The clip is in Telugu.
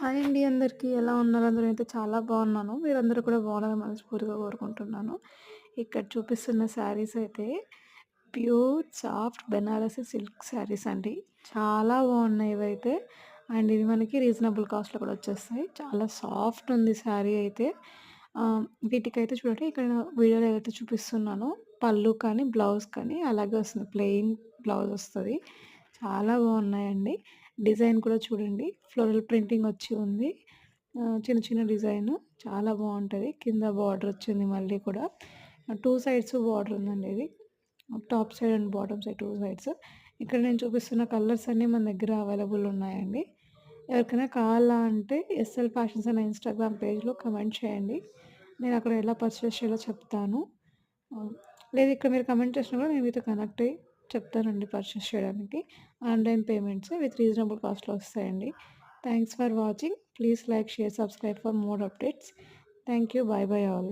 హాయ్ అండి అందరికీ. ఎలా ఉన్నారు అందరూ? నేనైతే చాలా బాగున్నాను. మీరందరూ కూడా బాగున్నారని మనస్ఫూర్తిగా కోరుకుంటున్నాను. ఇక్కడ చూపిస్తున్న శారీస్ అయితే pure soft Banarasi silk saris అండి. చాలా బాగున్నాయి ఇవైతే. అండ్ ఇది మనకి రీజనబుల్ కాస్ట్‌లో కూడా వచ్చేస్తాయి. చాలా సాఫ్ట్ ఉంది శారీ అయితే. వీటికైతే చూడండి ఇక్కడ వీడియోలో ఏదైతే చూపిస్తున్నానో పళ్ళు కానీ, బ్లౌజ్ కానీ అలాగే వస్తుంది. ప్లెయిన్ బ్లౌజ్ వస్తది. చాలా బాగున్నాయండి. డిజైన్ కూడా చూడండి. ఫ్లోరల్ ప్రింటింగ్ వచ్చి ఉంది. చిన్న చిన్న డిజైను చాలా బావుంటది. కింద బార్డర్ వచ్చింది మళ్ళీ కూడా. 2 సైడ్స్ బార్డర్ ఉందండి ఇది. Top side and bottom side 2 sides. ఇక్కడ నేను చూపిస్తున్న కలర్స్ అన్నీ మన దగ్గర అవైలబుల్ ఉన్నాయండి. ఎవరికైనా కావాలా అంటే ఎస్ఎల్ ఫ్యాషన్స్ అనే ఇన్‌స్టాగ్రామ్ పేజ్‌లో కమెంట్ చేయండి. నేను అక్కడ ఎలా పర్చేస్ చేయాలో చెప్తాను. ఆహ్, లేదు ఇక్కడ మీరు కమెంట్ చేసినా కూడా నేను మీతో కనెక్ట్ అయ్యి చెప్తానండి పర్చేస్ చేయడానికి. ఆన్‌లైన్ పేమెంట్స్ విత్ రీజనబుల్ కాస్ట్‌లో వస్తాయండి. Thanks for watching. Please like, share, subscribe for more updates. Thank you. By by all.